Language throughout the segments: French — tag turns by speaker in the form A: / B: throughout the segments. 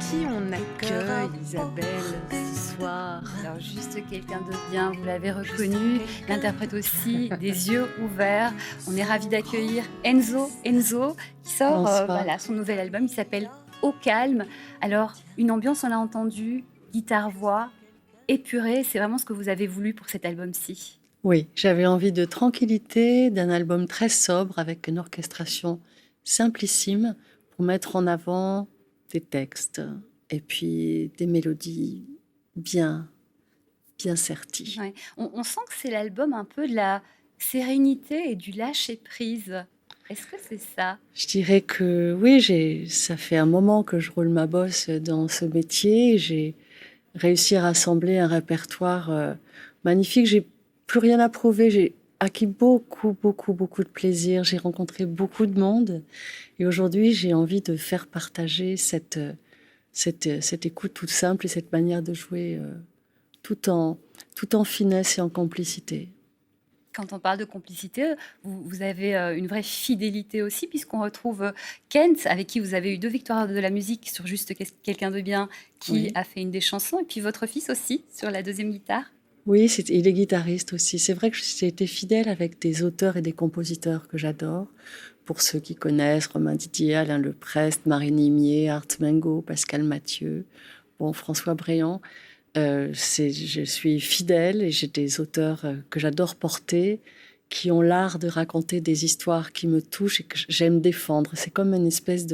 A: qui on accueille, Isabelle, ce soir?
B: Alors juste quelqu'un de bien, vous l'avez reconnu, l'interprète aussi, des yeux ouverts. On est ravis d'accueillir Enzo qui sort son nouvel album, il s'appelle Au calme. Alors une ambiance, on l'a entendu, guitare-voix, épurée, c'est vraiment ce que vous avez voulu pour cet album-ci?
C: Oui, j'avais envie de tranquillité, d'un album très sobre avec une orchestration simplissime pour mettre en avant des textes et puis des mélodies bien serties.
B: Ouais. On sent que c'est l'album un peu de la sérénité et du lâcher-prise. Est-ce que c'est ça?
C: Je dirais que oui, ça fait un moment que je roule ma bosse dans ce métier. J'ai réussi à rassembler un répertoire magnifique. J'ai plus rien à prouver. J'ai acquis beaucoup de plaisir. J'ai rencontré beaucoup de monde. Et aujourd'hui, j'ai envie de faire partager cette écoute toute simple et cette manière de jouer tout en finesse et en complicité.
B: Quand on parle de complicité, vous avez une vraie fidélité aussi, puisqu'on retrouve Kent, avec qui vous avez eu 2 victoires de la musique sur Juste quelqu'un de bien, qui a fait une des chansons, et puis votre fils aussi, sur la 2e guitare.
C: Oui, il est guitariste aussi. C'est vrai que j'ai été fidèle avec des auteurs et des compositeurs que j'adore. Pour ceux qui connaissent, Romain Didier, Alain Leprest, Marie Nimier, Art Mengo, Pascal Mathieu, François Bréant. Je suis fidèle et j'ai des auteurs que j'adore porter, qui ont l'art de raconter des histoires qui me touchent et que j'aime défendre. C'est comme une espèce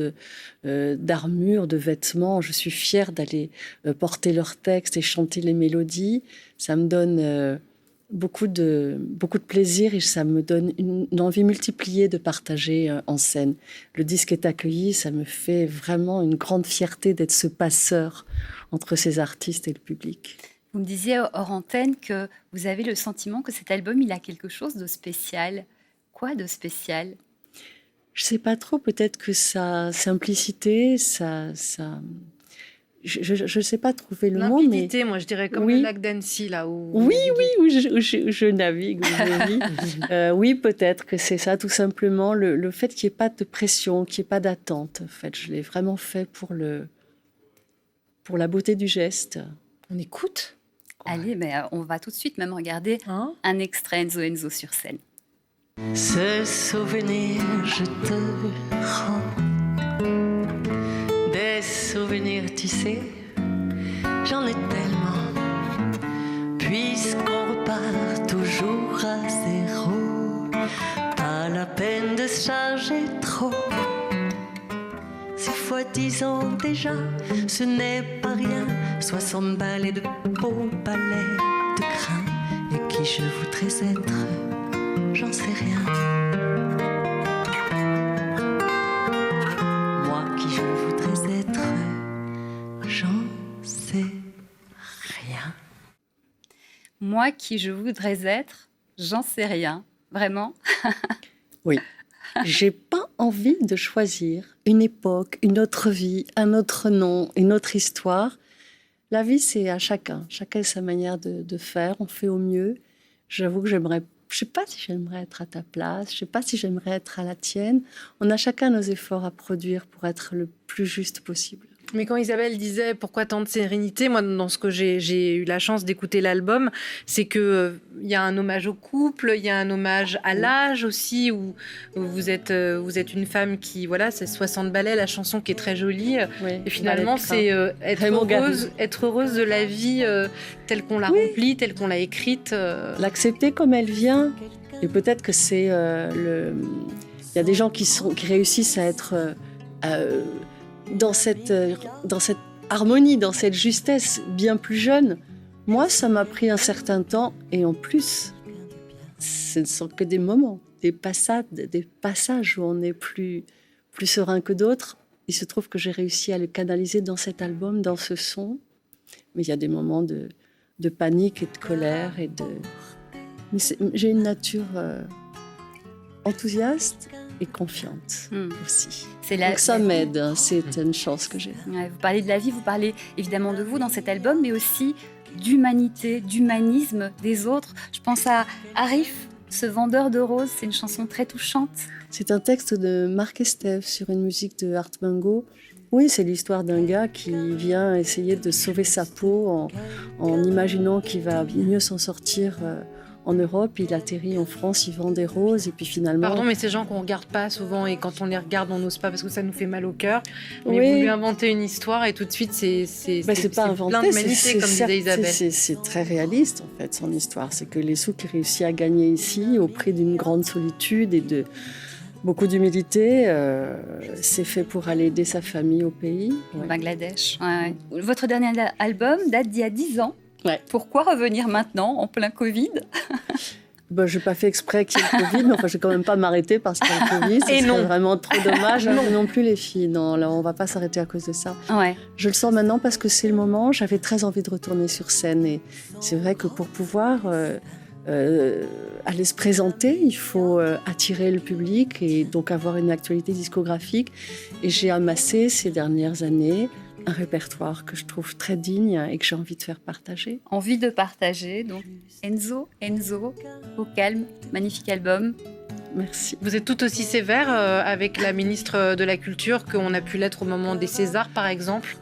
C: d'armure, de vêtements. Je suis fière d'aller porter leurs textes et chanter les mélodies. Ça me donne beaucoup de plaisir et ça me donne une envie multipliée de partager en scène. Le disque est accueilli, ça me fait vraiment une grande fierté d'être ce passeur entre ces artistes et le public.
B: Vous me disiez hors antenne que vous avez le sentiment que cet album, il a quelque chose de spécial. Quoi de spécial?
C: Je sais pas trop, peut-être que sa simplicité, je sais pas trouver le mot, mais...
A: Limpidité, moi je dirais comme le lac d'Annecy, là où...
C: où je navigue. Oui, peut-être que c'est ça, tout simplement, le fait qu'il n'y ait pas de pression, qu'il n'y ait pas d'attente. En fait, je l'ai vraiment fait pour la beauté du geste.
A: On écoute?
B: Allez, on va tout de suite même regarder un extrait Enzo sur scène.
D: Ce souvenir, je te rends des souvenirs, tu sais, j'en ai tellement. Puisqu'on repart toujours à zéro, pas la peine de se charger trop. 6 fois 10 ans déjà, ce n'est pas rien. 60 balais de beaux balais de crin. Et qui je voudrais être, j'en sais rien. Moi qui je voudrais être, j'en sais rien.
B: Moi qui je voudrais être, j'en sais rien. Vraiment?
C: Oui. J'ai pas envie de choisir une époque, une autre vie, un autre nom, une autre histoire. La vie, c'est à chacun. Chacun a sa manière de faire. On fait au mieux. J'avoue que je sais pas si j'aimerais être à ta place. Je sais pas si j'aimerais être à la tienne. On a chacun nos efforts à produire pour être le plus juste possible.
A: Mais quand Isabelle disait pourquoi tant de sérénité, moi dans ce que j'ai eu la chance d'écouter l'album, c'est que il y a un hommage au couple, il y a un hommage à l'âge aussi, où vous êtes une femme qui, voilà, c'est 60 balais, la chanson qui est très jolie, et finalement c'est être heureuse de la vie telle qu'on l'a remplie, telle qu'on l'a écrite.
C: L'accepter comme elle vient, et peut-être que c'est il y a des gens qui réussissent à être dans cette harmonie, dans cette justesse bien plus jeune. Moi, ça m'a pris un certain temps. Et en plus, ce ne sont que des moments, des passages où on est plus serein que d'autres. Il se trouve que j'ai réussi à le canaliser dans cet album, dans ce son. Mais il y a des moments de panique et de colère. Mais j'ai une nature enthousiaste et confiante aussi. Donc ça m'aide, c'est une chance que j'ai.
B: Ouais, vous parlez de la vie, vous parlez évidemment de vous dans cet album, mais aussi d'humanité, d'humanisme des autres. Je pense à Arif, ce vendeur de roses, c'est une chanson très touchante.
C: C'est un texte de Marc Estève sur une musique de Art Mengo Oui, c'est l'histoire d'un gars qui vient essayer de sauver sa peau en imaginant qu'il va mieux s'en sortir en Europe. Il atterrit en France, il vend des roses et puis finalement...
A: Pardon, mais ces gens qu'on regarde pas souvent et quand on les regarde, on n'ose pas parce que ça nous fait mal au cœur. Mais
C: Oui.
A: vous lui inventez une histoire et tout de suite, c'est
C: pas inventé,
A: plein d'humanité, comme disait Isabelle.
C: C'est très réaliste en fait son histoire. C'est que les sous qu'il réussit à gagner ici au prix d'une grande solitude et de beaucoup d'humilité, c'est fait pour aller aider sa famille au pays.
B: Au Bangladesh. Ouais. Votre dernier album date d'il y a 10 ans.
C: Ouais.
B: Pourquoi revenir maintenant, en plein Covid ?
C: Je n'ai pas fait exprès qu'il y ait le Covid, mais enfin, je ne vais quand même pas m'arrêter parce qu'il y a le Covid.
A: Et
C: C'est
A: non.
C: vraiment trop dommage. Non plus, les filles. Non, là, on ne va pas s'arrêter à cause de ça.
B: Ouais.
C: Je le sens maintenant parce que c'est le moment. J'avais très envie de retourner sur scène. Et c'est vrai que pour pouvoir aller se présenter, il faut attirer le public et donc avoir une actualité discographique. Et j'ai amassé ces dernières années un répertoire que je trouve très digne et que j'ai envie de faire partager.
B: Envie de partager. Donc Enzo, au calme, magnifique album.
C: Merci.
A: Vous êtes tout aussi sévère avec la ministre de la Culture qu'on a pu l'être au moment des Césars, par exemple.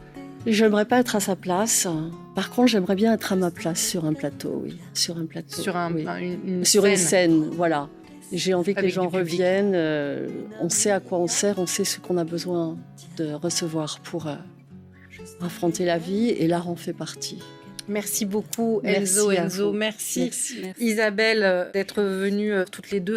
C: J'aimerais pas être à sa place. Par contre, j'aimerais bien être à ma place sur un plateau, oui. Sur un plateau.
A: Sur
C: Une scène, voilà. J'ai envie que
A: Avec
C: les gens
A: du public.
C: reviennent. On sait à quoi on sert, on sait ce qu'on a besoin de recevoir pour affronter la vie, et l'art en fait partie.
A: Merci beaucoup,
C: Merci
A: Enzo.
C: à vous.
A: Merci.
C: Merci.
A: Isabelle, d'être venues toutes les deux